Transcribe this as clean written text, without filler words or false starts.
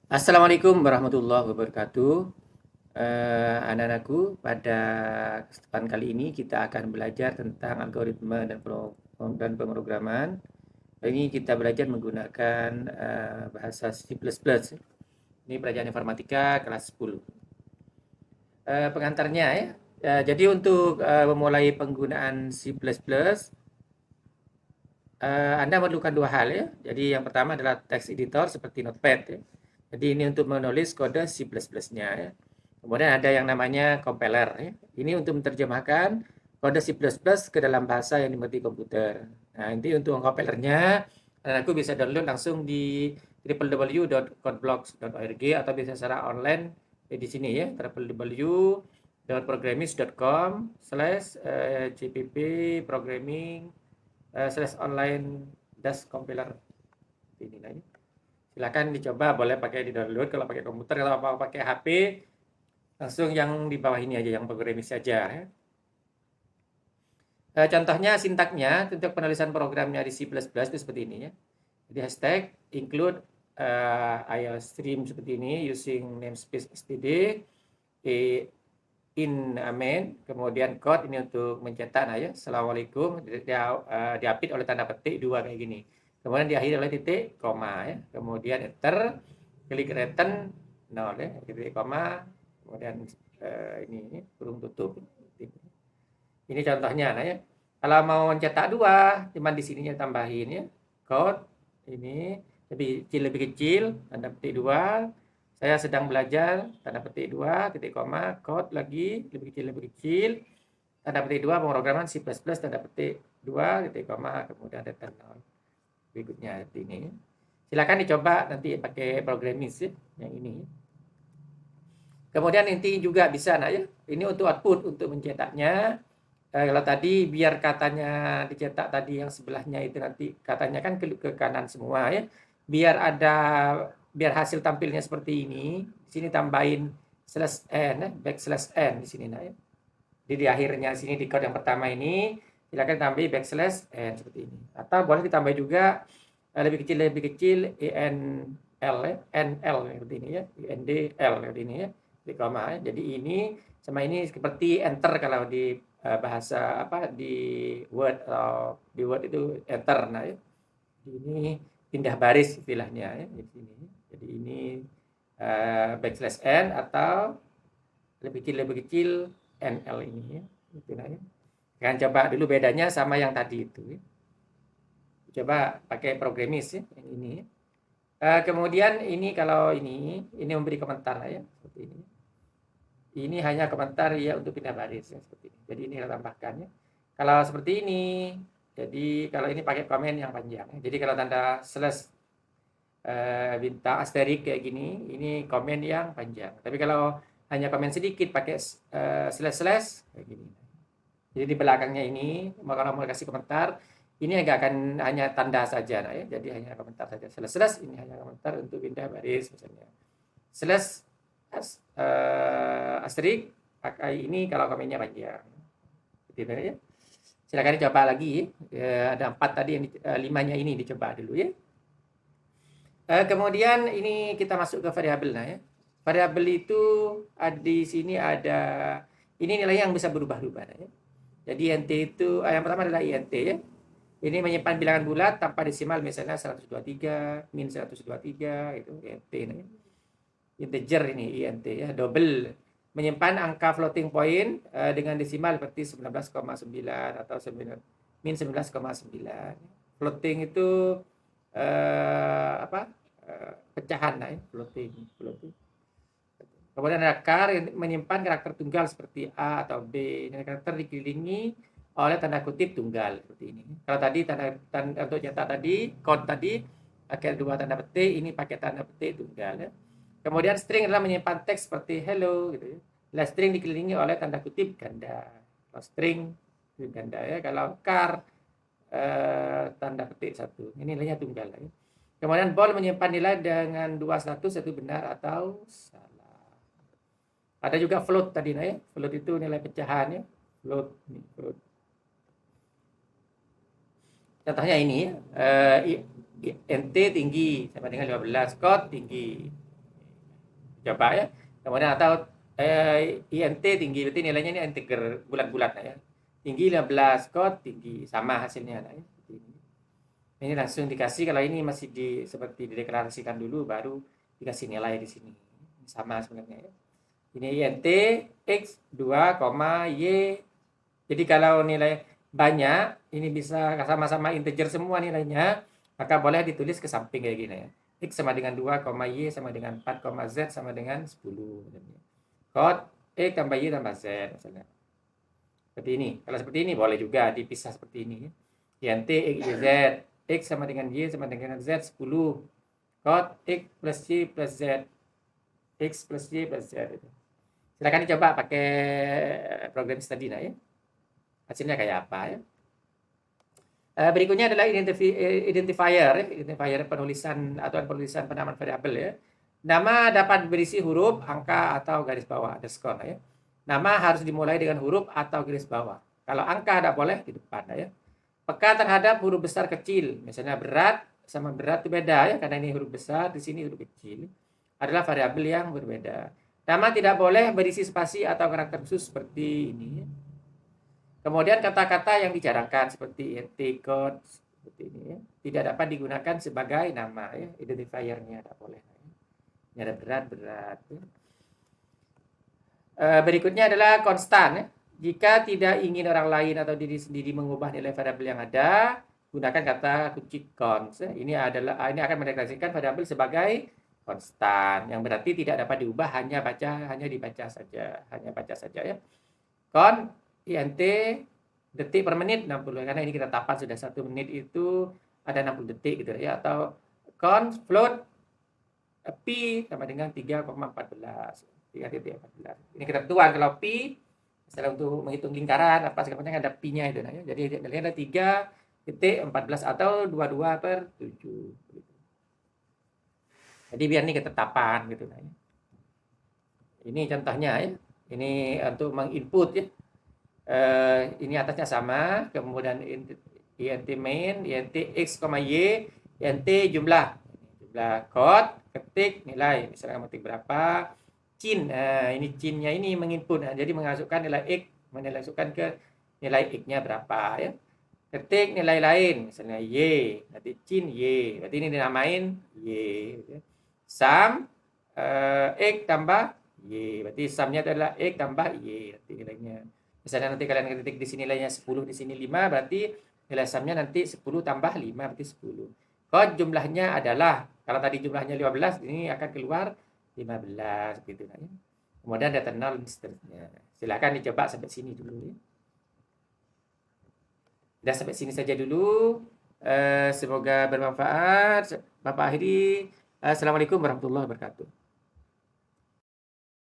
Assalamualaikum warahmatullahi wabarakatuh. Anak-anakku, pada kesempatan kali ini kita akan belajar tentang algoritma dan pemrograman. Ini kita belajar menggunakan bahasa C++. Ini pelajaran informatika kelas 10. Pengantarnya ya. Jadi untuk memulai penggunaan C++, Anda memerlukan dua hal ya. Jadi yang pertama adalah text editor seperti Notepad ya. Jadi ini untuk menulis kode C++-nya ya. Kemudian ada yang namanya compiler ya. Ini untuk menerjemahkan kode C++ ke dalam bahasa yang dimengerti komputer. Nah, ini untuk compilernya aku bisa download langsung di www.codeblocks.org atau bisa secara online di sini ya, www.programmist.com/cpp programming /online dash compiler ini nah ini. Silakan dicoba, boleh pakai di download kalau pakai komputer, kalau mau pakai HP langsung yang di bawah ini aja, yang programmis saja ya. Contohnya sintaknya untuk penulisan programnya di C++ itu seperti ini ya. Jadi hashtag include IOStream seperti ini using namespace std in main, kemudian code ini untuk mencetak nah ya, assalamualaikum, diapit oleh tanda petik 2 kayak gini. Kemudian diakhiri oleh titik koma ya. Kemudian enter, klik return 0 ya, titik koma, kemudian ini kurung tutup. Ini contohnya nah ya. Kalau mau mencetak 2, cuman di sininya tambahin ya. Code ini lebih kecil, tanda petik 2. Saya sedang belajar, tanda petik 2, titik koma, code lagi, lebih kecil, tanda petik 2, pemrograman C++, tanda petik 2, titik koma, kemudian return 0. Berikutnya ini. Silakan dicoba nanti pakai programmis ya, yang ini. Kemudian inti juga bisa nah ya. Ini untuk output, untuk mencetaknya. Kalau tadi biar katanya dicetak tadi yang sebelahnya itu nanti katanya kan ke kanan semua ya. Biar hasil tampilnya seperti ini. Di sini tambahin /n ya, \n di sini nah ya. Jadi di akhirnya sini di code yang pertama ini silakan tambah \n seperti ini. Atau boleh ditambah juga lebih kecil enl ya, nl seperti ini ya, indl seperti ini ya, di koma ya. Jadi ini sama ini seperti enter kalau di bahasa apa di Word atau di Word itu enter nah ya. Ini pindah baris istilahnya ya di sini. Jadi ini \n atau lebih kecil nl ini ya. Itu nah ya. Kan coba dulu bedanya sama yang tadi itu ya. Coba pakai programmis ya yang ini ya. Kemudian ini kalau ini memberi komentar ya seperti ini. Ini hanya komentar ya untuk pindah baris ya seperti ini. Jadi ini kita tambahkan ya. Kalau seperti ini, jadi kalau ini pakai komen yang panjang. Ya. Jadi kalau tanda slash bintang asterik kayak gini, ini komen yang panjang. Tapi kalau hanya komen sedikit pakai slash kayak gini. Jadi di belakangnya ini, kalau mau kasih komentar, ini agak akan hanya tanda saja, nah ya. Jadi hanya komentar saja. Slash ini hanya komentar untuk pindah baris misalnya. Slash asterik pakai ini kalau komennya panjang. Gitu ya. Silakan dicoba lagi. Ada 4 tadi yang 5-nya ini dicoba dulu ya. Kemudian ini kita masuk ke variabel nah ya. Variabel itu di sini ada ini nilai yang bisa berubah-ubah nah ya. Jadi int itu yang pertama adalah int ya. Ini menyimpan bilangan bulat tanpa desimal misalnya 123, min 123 itu int nah ya. Integer ini int ya, double menyimpan angka floating point dengan desimal seperti 19,9 atau min 19,9. Floating itu pecahan nah ya, floating. Kemudian ada char yang menyimpan karakter tunggal seperti A atau B. Dan karakter dikelilingi oleh tanda kutip tunggal seperti ini. Kalau tadi tanda untuk cetak tadi, code tadi pakai 2 tanda petik, ini pakai tanda petik tunggal ya. Kemudian string adalah menyimpan teks seperti hello gitu ya. Lah string dikelilingi oleh tanda kutip ganda. Kalau string ganda ya, kalau char tanda petik 1. Ini nilainya tunggal ya. Kemudian bol menyimpan nilai dengan 2 status, satu benar atau salah. Ada juga float tadi nah ya. Float itu nilai pecahan ya. Float. Contohnya ini nt tinggi sama dengan 15, code tinggi. coba ya. Kemudian atau INT tinggi, berarti nilainya ini integer bulat-bulat ya. Tinggi 15, kod tinggi, sama hasilnya ya. Ini langsung dikasih, kalau ini masih seperti dideklarasikan dulu baru dikasih nilai di sini. Sama sebenarnya ya. Ini INT X 2, Y. Jadi kalau nilai banyak, ini bisa sama-sama integer semua nilainya, maka boleh ditulis ke samping kayak gini ya. X sama dengan 2, Y sama dengan 4, Z sama dengan 10. Kod X tambah Y tambah Z misalnya. Seperti ini. Kalau seperti ini boleh juga dipisah seperti ini. INT X, Y, Z. X sama dengan Y sama dengan Z 10. Kod X plus Y plus Z. X plus Y plus Z. Silakan dicoba pakai program tadi nah ya. Hasilnya kayak apa ya. Berikutnya adalah identifier penulisan atau penulisan penamaan variabel ya. Nama dapat berisi huruf, angka, atau garis bawah, underscore ya. Nama harus dimulai dengan huruf atau garis bawah. Kalau angka tidak boleh di depan ya. Peka terhadap huruf besar kecil, misalnya berat sama berat itu beda ya, karena ini huruf besar, di sini huruf kecil. Adalah variabel yang berbeda. Nama tidak boleh berisi spasi atau karakter khusus seperti ini ya. Kemudian kata-kata yang dijarangkan seperti int, code, seperti ini ya, tidak dapat digunakan sebagai nama ya, identifiernya tidak boleh. Ini ada berat. Ya. Berikutnya adalah konstan ya. Jika tidak ingin orang lain atau diri sendiri mengubah nilai variabel yang ada, gunakan kata kunci const. Ya. Ini akan mendeklarasikan variabel sebagai konstan, yang berarti tidak dapat diubah, hanya dibaca saja ya. Int detik per menit 60, karena ini kita tapan sudah 1 menit itu ada 60 detik gitu ya, atau const float pi sama dengan 3,14. Ini ketentuan kalau pi misalnya untuk menghitung lingkaran apa segala macam ada pi-nya itu nah, ya. Jadi ada 3,14 atau 22/7 gitu. Jadi biar ini ketetapan gitu nah, ya. Ini contohnya ya. Ini untuk menginput ya. Ini atasnya sama, kemudian int main, int x, y, int jumlah code, ketik nilai, misalnya ketik berapa, ini cinnya ini menginput, jadi mengasukkan nilai x, memasukkan ke nilai x-nya berapa ya. Ketik nilai lain, misalnya y, nanti cin y, berarti ini dinamain y. Sum x tambah y, berarti sumnya adalah x tambah y, nanti nilainya. Misalnya nanti kalian ketik di sini nilainya 10, di sini 5, berarti nilai sumnya nanti 10 tambah 5, berarti 10. Kalau jumlahnya adalah, kalau tadi jumlahnya 15, ini akan keluar 15 gitu. Kemudian data 0 dan seterusnya. Silakan dicoba sampai sini dulu ya. Dan sampai sini saja dulu. Semoga bermanfaat. Bapak akhiri. Assalamualaikum warahmatullahi wabarakatuh.